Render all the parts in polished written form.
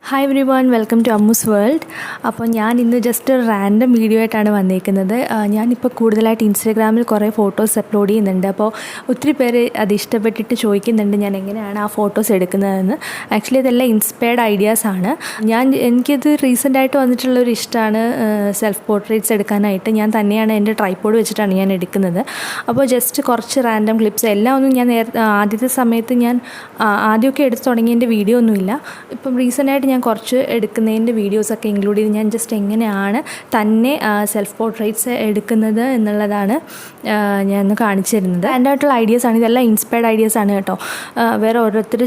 Hi everyone, welcome to Ammu's world. അപ്പോൾ ഞാൻ ഇന്ന് ജസ്റ്റ് ഒരു റാൻഡം വീഡിയോ ആയിട്ടാണ് വന്നിരിക്കുന്നത്. ഞാനിപ്പോൾ കൂടുതലായിട്ട് ഇൻസ്റ്റാഗ്രാമിൽ കുറേ ഫോട്ടോസ് അപ്ലോഡ് ചെയ്യുന്നുണ്ട്. അപ്പോൾ ഒത്തിരി പേര് അത് ഇഷ്ടപ്പെട്ടിട്ട് ചോദിക്കുന്നുണ്ട് ഞാൻ എങ്ങനെയാണ് ആ ഫോട്ടോസ് എടുക്കുന്നതെന്ന്. ആക്ച്വലി ഇതെല്ലാം ഇൻസ്പയർഡ് ഐഡിയാസാണ്. എനിക്കിത് റീസെൻ്റായിട്ട് വന്നിട്ടുള്ളൊരു ഇഷ്ടമാണ് സെൽഫ് പോർട്രേറ്റ്സ് എടുക്കാനായിട്ട്. ഞാൻ തന്നെയാണ് എൻ്റെ ട്രൈപോഡ് വെച്ചിട്ടാണ് ഞാൻ എടുക്കുന്നത്. അപ്പോൾ ജസ്റ്റ് കുറച്ച് റാൻഡം ക്ലിപ്സ് എല്ലാം ഒന്നും ഞാൻ ആദ്യത്തെ സമയത്ത് ഞാൻ ആദ്യമൊക്കെ എടുത്ത് തുടങ്ങിയതിൻ്റെ വീഡിയോ ഒന്നുമില്ല. ഇപ്പം റീസെൻ്റായിട്ട് ഞാൻ കുറച്ച് എടുക്കുന്നതിൻ്റെ വീഡിയോസൊക്കെ ഇൻക്ലൂഡ് ചെയ്ത് ഞാൻ ജസ്റ്റ് എങ്ങനെയാണ് തന്നെ സെൽഫ് പോർട്രേറ്റ്സ് എടുക്കുന്നത് എന്നുള്ളതാണ് ഞാൻ ഒന്ന് കാണിച്ചു തരുന്നത്. എൻ്റെ ആയിട്ടുള്ള ഐഡിയാസാണ്, ഇതെല്ലാം ഇൻസ്പയർഡ് ഐഡിയാസാണ് കേട്ടോ. വേറെ ഓരോരുത്തർ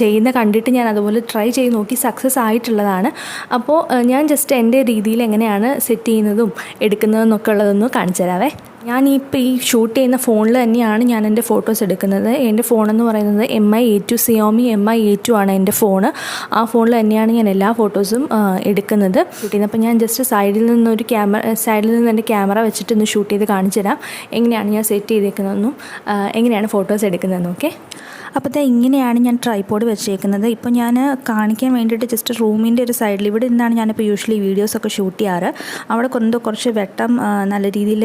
ചെയ്യുന്ന കണ്ടിട്ട് ഞാൻ അതുപോലെ ട്രൈ ചെയ്ത് നോക്കി സക്സസ് ആയിട്ടുള്ളതാണ്. അപ്പോൾ ഞാൻ ജസ്റ്റ് എൻ്റെ രീതിയിൽ എങ്ങനെയാണ് സെറ്റ് ചെയ്യുന്നതും എടുക്കുന്നതെന്നൊക്കെ ഉള്ളതൊന്ന് കാണിച്ചു തരാവേ. ഞാനിപ്പോൾ ഈ ഷൂട്ട് ചെയ്യുന്ന ഫോണിൽ തന്നെയാണ് ഞാൻ എൻ്റെ ഫോട്ടോസ് എടുക്കുന്നത്. എൻ്റെ ഫോണെന്ന് പറയുന്നത് Mi A2 Xiaomi Mi A2 ആണ് എൻ്റെ ഫോണ്. ആ ഫോണിൽ തന്നെയാണ് ഞാൻ എല്ലാ ഫോട്ടോസും എടുക്കുന്നത്, ഷൂട്ട് ചെയ്യുന്നത്. അപ്പോൾ ഞാൻ ജസ്റ്റ് സൈഡിൽ നിന്ന് എൻ്റെ ക്യാമറ വെച്ചിട്ട് ഒന്ന് ഷൂട്ട് ചെയ്ത് കാണിച്ചു തരാം എങ്ങനെയാണ് ഞാൻ സെറ്റ് ചെയ്തേക്കുന്നതെന്നും എങ്ങനെയാണ് ഫോട്ടോസ് എടുക്കുന്നതെന്നും. ഓക്കെ, അപ്പോൾ ഇങ്ങനെയാണ് ഞാൻ ട്രൈപോഡ് വെച്ചേക്കുന്നത്. ഇപ്പോൾ ഞാൻ കാണിക്കാൻ വേണ്ടിയിട്ട് ജസ്റ്റ് റൂമിൻ്റെ ഒരു സൈഡിൽ ഇവിടെ നിന്നാണ് ഞാനിപ്പോൾ യൂഷ്വലി വീഡിയോസൊക്കെ ഷൂട്ട് ചെയ്യാറ്. അവിടെ കുറച്ച് വെട്ടം നല്ല രീതിയിൽ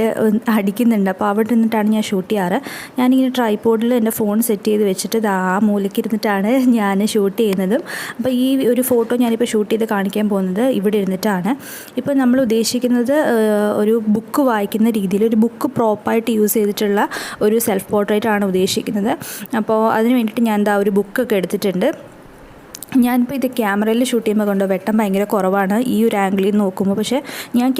അടിക്കുന്നുണ്ട്. അപ്പോൾ അവിടെ നിന്നിട്ടാണ് ഞാൻ ഷൂട്ട് ചെയ്യാറ്. ഞാനിങ്ങനെ ട്രൈപോഡിൽ എൻ്റെ ഫോൺ സെറ്റ് ചെയ്ത് വെച്ചിട്ട് ആ മൂലയ്ക്ക് ഇരുന്നിട്ടാണ് ഞാൻ ഷൂട്ട് ചെയ്യുന്നതും. അപ്പോൾ ഈ ഒരു ഫോട്ടോ ഞാനിപ്പോൾ ഷൂട്ട് ചെയ്ത് കാണിക്കാൻ പോകുന്നത് ഇവിടെ ഇരുന്നിട്ടാണ്. ഇപ്പോൾ നമ്മൾ ഉദ്ദേശിക്കുന്നത് ഒരു ബുക്ക് വായിക്കുന്ന രീതിയിൽ ഒരു ബുക്ക് പ്രോപ്പായിട്ട് യൂസ് ചെയ്തിട്ടുള്ള ഒരു സെൽഫ് പോർട്രേറ്റ് ആണ് ഉദ്ദേശിക്കുന്നത്. അപ്പോൾ അതിന് വേണ്ടിയിട്ട് ഞാൻ എന്താ ഒരു ബുക്കൊക്കെ എടുത്തിട്ടുണ്ട്. ഞാനിപ്പോൾ ഇത് ക്യാമറയിൽ ഷൂട്ട് ചെയ്യുമ്പോൾ കൊണ്ട് വെട്ടം ഭയങ്കര കുറവാണ് ഈ ഒരു ആംഗിളിൽ നോക്കുമ്പോൾ. പക്ഷേ ഞാൻ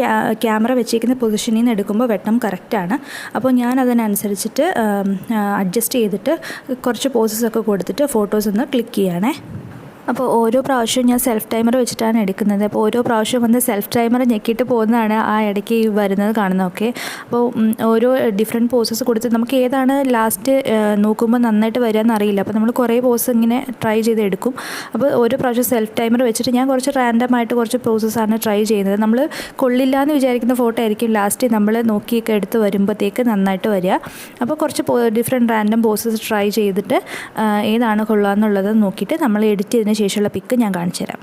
ക്യാമറ വെച്ചേക്കുന്ന പൊസിഷനിൽ നിന്ന് എടുക്കുമ്പോൾ വെട്ടം കറക്റ്റാണ്. അപ്പോൾ ഞാൻ അതിനനുസരിച്ചിട്ട് അഡ്ജസ്റ്റ് ചെയ്തിട്ട് കുറച്ച് പോസസൊക്കെ കൊടുത്തിട്ട് ഫോട്ടോസ് ഒന്ന് ക്ലിക്ക് ചെയ്യണേ. അപ്പോൾ ഓരോ പ്രാവശ്യവും ഞാൻ സെൽഫ് ടൈമർ വെച്ചിട്ടാണ് എടുക്കുന്നത്. അപ്പോൾ ഓരോ പ്രാവശ്യം വന്ന് സെൽഫ് ടൈമർ ഞെക്കിയിട്ട് പോകുന്നതാണ് ആ ഇടയ്ക്ക് വരുന്നത് കാണുന്നതൊക്കെ. അപ്പോൾ ഓരോ ഡിഫറെൻറ്റ് പോസസ് കൊടുത്ത് നമുക്ക് ഏതാണ് ലാസ്റ്റ് നോക്കുമ്പോൾ നന്നായിട്ട് വരികയെന്ന് അറിയില്ല. അപ്പോൾ നമ്മൾ കുറേ പോസ് ഇങ്ങനെ ട്രൈ ചെയ്തെടുക്കും. അപ്പോൾ ഓരോ പ്രാവശ്യം സെൽഫ് ടൈമർ വെച്ചിട്ട് ഞാൻ കുറച്ച് റാൻഡമായിട്ട് കുറച്ച് പോസസ്സാണ് ട്രൈ ചെയ്യുന്നത്. നമ്മൾ കൊള്ളില്ല എന്ന് വിചാരിക്കുന്ന ഫോട്ടോ ആയിരിക്കും ലാസ്റ്റ് നമ്മൾ നോക്കിയൊക്കെ എടുത്ത് വരുമ്പോഴത്തേക്ക് നന്നായിട്ട് വരിക. അപ്പോൾ കുറച്ച് ഡിഫറെൻറ്റ് റാൻഡം പോസസ് ട്രൈ ചെയ്തിട്ട് ഏതാണ് കൊള്ളുക എന്നുള്ളത് നോക്കിയിട്ട് നമ്മൾ എഡിറ്റ് ചെയ്തതിന് ശേഷമുള്ള പിക്ക് ഞാൻ കാണിച്ചു തരാം.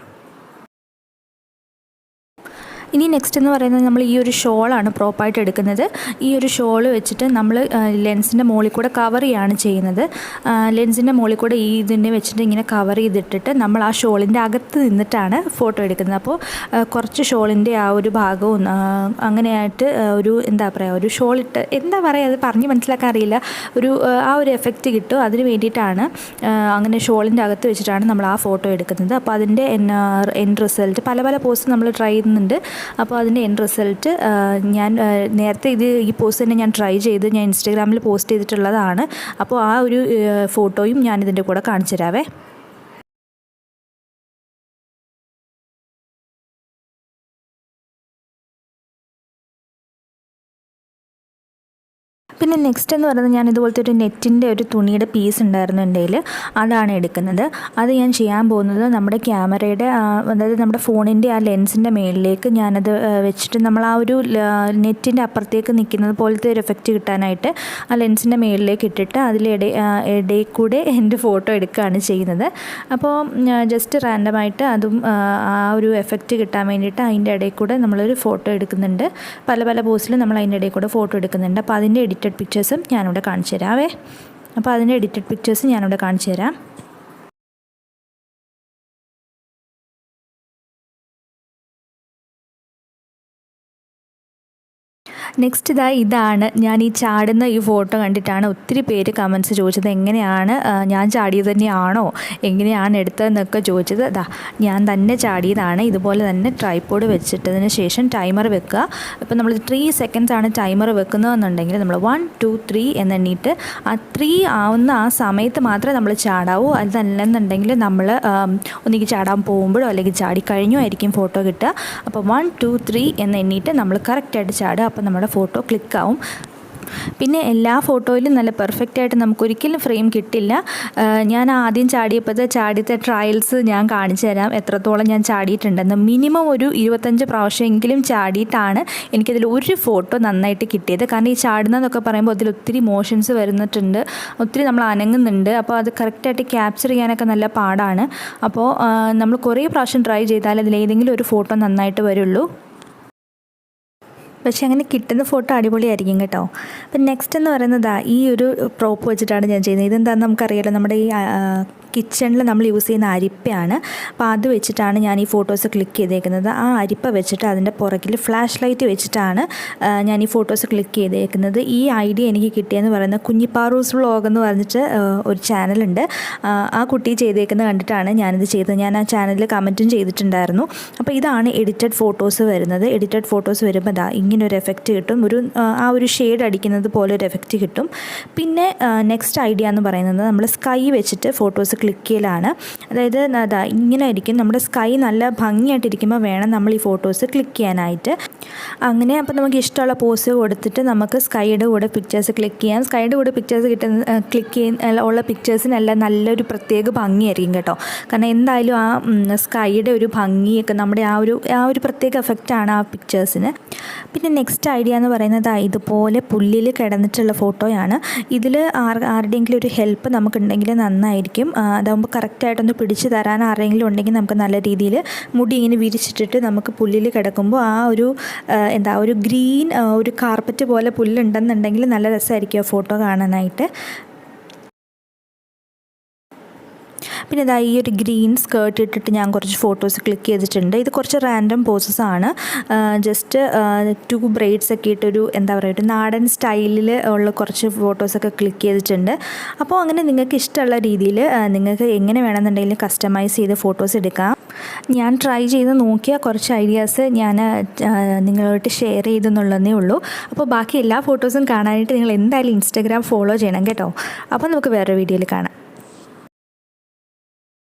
ഇനി നെക്സ്റ്റ് എന്ന് പറയുന്നത് നമ്മൾ ഈ ഒരു ഷോളാണ് പ്രോപ്പായിട്ട് എടുക്കുന്നത്. ഈ ഒരു ഷോള് വെച്ചിട്ട് നമ്മൾ ലെൻസിൻ്റെ മുകളിൽ കൂടെ കവർ ചെയ്യുകയാണ് ചെയ്യുന്നത്. ലെൻസിൻ്റെ മുകളിൽ കൂടെ ഈ ഇതിനെ വെച്ചിട്ട് ഇങ്ങനെ കവർ ചെയ്തിട്ടിട്ട് നമ്മൾ ആ ഷോളിൻ്റെ അകത്ത് നിന്നിട്ടാണ് ഫോട്ടോ എടുക്കുന്നത്. അപ്പോൾ കുറച്ച് ഷോളിൻ്റെ ആ ഒരു ഭാഗവും അങ്ങനെയായിട്ട് ഒരു എന്താ പറയുക, ഒരു ഷോളിട്ട് എന്താ പറയുക, അത് പറഞ്ഞ് മനസ്സിലാക്കാൻ അറിയില്ല, ഒരു ആ ഒരു എഫക്റ്റ് കിട്ടും. അതിന് വേണ്ടിയിട്ടാണ് അങ്ങനെ ഷോളിൻ്റെ അകത്ത് വെച്ചിട്ടാണ് നമ്മൾ ആ ഫോട്ടോ എടുക്കുന്നത്. അപ്പോൾ അതിൻ്റെ എൻഡ് റിസൾട്ട് പല പോസ്റ്റ് നമ്മൾ ട്രൈ ചെയ്യുന്നുണ്ട്. അപ്പോൾ അതിൻ്റെ എൻഡ് റിസൾട്ട് ഞാൻ നേരത്തെ ഈ പോസ്റ്റ് തന്നെ ഞാൻ ട്രൈ ചെയ്ത് ഞാൻ ഇൻസ്റ്റാഗ്രാമിൽ പോസ്റ്റ് ചെയ്തിട്ടുള്ളതാണ്. അപ്പോൾ ആ ഒരു ഫോട്ടോയും ഞാനിതിൻ്റെ കൂടെ കാണിച്ചു തരാവേ. പിന്നെ നെക്സ്റ്റ് എന്ന് പറയുന്നത് ഞാൻ ഇതുപോലത്തെ ഒരു നെറ്റിൻ്റെ ഒരു തുണിയുടെ പീസ് ഉണ്ടായിരുന്നു എൻ്റെ കയ്യിൽ, അതാണ് എടുക്കുന്നത്. അത് ഞാൻ ചെയ്യാൻ പോകുന്നത് നമ്മുടെ ക്യാമറയുടെ അതായത് നമ്മുടെ ഫോണിൻ്റെ ആ ലെൻസിൻ്റെ മേളിലേക്ക് ഞാനത് വെച്ചിട്ട് നമ്മൾ ആ ഒരു നെറ്റിൻ്റെ അപ്പുറത്തേക്ക് നിൽക്കുന്നത് പോലത്തെ ഒരു എഫക്റ്റ് കിട്ടാനായിട്ട് ആ ലെൻസിൻ്റെ മേളിലേക്ക് ഇട്ടിട്ട് ഇടയിൽ കൂടെ എൻ്റെ ഫോട്ടോ എടുക്കുകയാണ് ചെയ്യുന്നത്. അപ്പോൾ ജസ്റ്റ് റാൻഡമായിട്ട് അതും ആ ഒരു എഫക്റ്റ് കിട്ടാൻ വേണ്ടിയിട്ട് അതിൻ്റെ ഇടയിൽ കൂടെ നമ്മളൊരു ഫോട്ടോ എടുക്കുന്നുണ്ട്. പല പോസിൽ നമ്മൾ അതിൻ്റെ ഇടയിൽ കൂടെ ഫോട്ടോ എടുക്കുന്നുണ്ട്. അപ്പോൾ അതിൻ്റെ എഡിറ്റഡ് പിക്ചേഴ്സും ഞാനിവിടെ കാണിച്ചു തരാവേ. അപ്പോൾ അതിൻ്റെ എഡിറ്റഡ് പിക്ചേഴ്സ് ഞാനിവിടെ കാണിച്ചു തരാം. നെക്സ്റ്റ് ഇതാണ് ഞാൻ ഈ ചാടുന്ന ഈ ഫോട്ടോ കണ്ടിട്ടാണ് ഒത്തിരി പേര് കമൻസ് ചോദിച്ചത്, എങ്ങനെയാണ് ഞാൻ ചാടിയത് തന്നെയാണോ, എങ്ങനെയാണ് എടുത്തതെന്നൊക്കെ ചോദിച്ചത്. ഞാൻ തന്നെ ചാടിയതാണ്. ഇതുപോലെ തന്നെ ട്രൈപോഡ് വെച്ചിട്ടതിന് ശേഷം ടൈമർ വെക്കുക. ഇപ്പോൾ നമ്മൾ 3 സെക്കൻഡ്സ് ആണ് ടൈമർ വെക്കുന്നതെന്നുണ്ടെങ്കിൽ നമ്മൾ 1 2 3 എന്നെണ്ണിയിട്ട് ആ 3 ആവുന്ന ആ സമയത്ത് മാത്രമേ നമ്മൾ ചാടാവൂ. അതല്ലെന്നുണ്ടെങ്കിൽ നമ്മൾ ഒന്നിക്ക് ചാടാൻ പോകുമ്പോഴോ അല്ലെങ്കിൽ ചാടിക്കഴിഞ്ഞോ ആയിരിക്കും ഫോട്ടോ കിട്ടുക. അപ്പോൾ 1 2 3 എന്നെണ്ണിയിട്ട് നമ്മൾ കറക്റ്റായിട്ട് ചാടുക. അപ്പോൾ നമ്മുടെ ഫോട്ടോ ക്ലിക്കാവും. പിന്നെ എല്ലാ ഫോട്ടോയിലും നല്ല പെർഫെക്റ്റ് ആയിട്ട് നമുക്കൊരിക്കലും ഫ്രെയിം കിട്ടില്ല. ഞാൻ ആദ്യം ചാടിയത്തെ ട്രയൽസ് ഞാൻ കാണിച്ചു തരാം, എത്രത്തോളം ഞാൻ ചാടിയിട്ടുണ്ടെന്ന്. മിനിമം ഒരു 25 പ്രാവശ്യമെങ്കിലും ചാടിയിട്ടാണ് എനിക്കതിൽ ഒരു ഫോട്ടോ നന്നായിട്ട് കിട്ടിയത്. കാരണം ഈ ചാടുന്നതെന്നൊക്കെ പറയുമ്പോൾ അതിൽ ഒത്തിരി മോഷൻസ് വരുന്നിട്ടുണ്ട്, ഒത്തിരി നമ്മൾ അനങ്ങുന്നുണ്ട്. അപ്പോൾ അത് കറക്റ്റായിട്ട് ക്യാപ്ചർ ചെയ്യാനൊക്കെ നല്ല പാടാണ്. അപ്പോൾ നമ്മൾ കുറേ പ്രാവശ്യം ട്രൈ ചെയ്താൽ അതിലേതെങ്കിലും ഒരു ഫോട്ടോ നന്നായിട്ട് വരുള്ളൂ. പക്ഷേ അങ്ങനെ കിട്ടുന്ന ഫോട്ടോ അടിപൊളിയായിരിക്കും കേട്ടോ. അപ്പം നെക്സ്റ്റ് എന്ന് പറയുന്നത് ഈ ഒരു പ്രോപ്പ് വെച്ചിട്ടാണ് ഞാൻ ചെയ്യുന്നത്. ഇതെന്താണെന്ന് നമുക്കറിയാലോ, നമ്മുടെ ഈ കിച്ചണിൽ നമ്മൾ യൂസ് ചെയ്യുന്ന അരിപ്പയാണ്. അപ്പോൾ അത് വെച്ചിട്ടാണ് ഞാൻ ഈ ഫോട്ടോസ് ക്ലിക്ക് ചെയ്തേക്കുന്നത്. ആ അരിപ്പ വെച്ചിട്ട് അതിൻ്റെ പുറകിൽ ഫ്ലാഷ് ലൈറ്റ് വെച്ചിട്ടാണ് ഞാൻ ഈ ഫോട്ടോസ് ക്ലിക്ക് ചെയ്തേക്കുന്നത്. ഈ ഐഡിയ എനിക്ക് കിട്ടിയെന്ന് പറയുന്നത് കുഞ്ഞിപ്പാറൂസ് വ്ളോഗ് എന്ന് പറഞ്ഞിട്ട് ഒരു ചാനലുണ്ട്. ആ കുട്ടി ചെയ്തേക്കുന്നത് കണ്ടിട്ടാണ് ഞാനിത് ചെയ്തത്. ഞാൻ ആ ചാനലിൽ കമൻറ്റും ചെയ്തിട്ടുണ്ടായിരുന്നു. അപ്പോൾ ഇതാണ് എഡിറ്റഡ് ഫോട്ടോസ് വരുന്നത്. എഡിറ്റഡ് ഫോട്ടോസ് വരുമ്പോൾ ഇങ്ങനൊരു എഫക്റ്റ് കിട്ടും, ആ ഒരു ഷെയ്ഡ് അടിക്കുന്നത് പോലെ ഒരു എഫക്റ്റ് കിട്ടും. പിന്നെ നെക്സ്റ്റ് ഐഡിയ എന്ന് പറയുന്നത് നമ്മൾ സ്കൈ വെച്ചിട്ട് ഫോട്ടോസ് ക്ലിക്ക് ചെയ്യലാണ്. അതായത് ഇങ്ങനെ ആയിരിക്കും, നമ്മുടെ സ്കൈ നല്ല ഭംഗിയായിട്ടിരിക്കുമ്പോൾ വേണം നമ്മൾ ഈ ഫോട്ടോസ് ക്ലിക്ക് ചെയ്യാനായിട്ട്. അങ്ങനെ അപ്പോൾ നമുക്ക് ഇഷ്ടമുള്ള പോസ് കൊടുത്തിട്ട് നമുക്ക് സ്കൈയുടെ കൂടെ പിക്ചേഴ്സ് ക്ലിക്ക് ചെയ്യാം. സ്കൈയുടെ കൂടെ പിക്ചേഴ്സ് ഉള്ള പിക്ചേഴ്സിനെല്ലാം നല്ലൊരു പ്രത്യേക ഭംഗിയായിരിക്കും കേട്ടോ. കാരണം എന്തായാലും ആ സ്കൈയുടെ ഒരു ഭംഗിയൊക്കെ നമ്മുടെ ആ ഒരു പ്രത്യേക എഫക്റ്റാണ് ആ പിക്ചേഴ്സിന്. പിന്നെ നെക്സ്റ്റ് ഐഡിയ എന്ന് പറയുന്നത് ഇതുപോലെ പുല്ലിൽ കിടന്നിട്ടുള്ള ഫോട്ടോയാണ്. ഇതിൽ ആരുടെയെങ്കിലും ഒരു ഹെൽപ്പ് നമുക്കുണ്ടെങ്കിൽ നന്നായിരിക്കും. അതാകുമ്പോൾ കറക്റ്റായിട്ടൊന്ന് പിടിച്ച് തരാൻ ആരെങ്കിലും ഉണ്ടെങ്കിൽ നമുക്ക് നല്ല രീതിയിൽ മുടി ഇങ്ങനെ വിരിച്ചിട്ടിട്ട് നമുക്ക് പുല്ലിൽ കിടക്കുമ്പോൾ ആ ഒരു ഒരു ഗ്രീൻ ഒരു കാർപ്പറ്റ് പോലെ പുല്ലുണ്ടെന്നുണ്ടെങ്കിൽ നല്ല രസമായിരിക്കും ആ ഫോട്ടോ കാണാനായിട്ട്. പിന്നെ ഈ ഒരു ഗ്രീൻ സ്കേർട്ട് ഇട്ടിട്ട് ഞാൻ കുറച്ച് ഫോട്ടോസ് ക്ലിക്ക് ചെയ്തിട്ടുണ്ട്. ഇത് കുറച്ച് റാൻഡം പോസസാണ്. ജസ്റ്റ് 2 ബ്രൈഡ്സ് ഒക്കെ ഇട്ടൊരു ഒരു നാടൻ സ്റ്റൈലിൽ ഉള്ള കുറച്ച് ഫോട്ടോസൊക്കെ ക്ലിക്ക് ചെയ്തിട്ടുണ്ട്. അപ്പോൾ അങ്ങനെ നിങ്ങൾക്ക് ഇഷ്ടമുള്ള രീതിയിൽ നിങ്ങൾക്ക് എങ്ങനെ വേണമെന്നുണ്ടെങ്കിലും കസ്റ്റമൈസ് ചെയ്ത് ഫോട്ടോസ് എടുക്കാം. ഞാൻ ട്രൈ ചെയ്ത് നോക്കിയ കുറച്ച് ഐഡിയാസ് ഞാൻ നിങ്ങളോട്ട് ഷെയർ ചെയ്തെന്നുള്ളതേ ഉള്ളൂ. അപ്പോൾ ബാക്കി എല്ലാ ഫോട്ടോസും കാണാനായിട്ട് നിങ്ങൾ എന്തായാലും ഇൻസ്റ്റാഗ്രാം ഫോളോ ചെയ്യണം കേട്ടോ. അപ്പോൾ നമുക്ക് വേറൊരു വീഡിയോയിൽ കാണാം.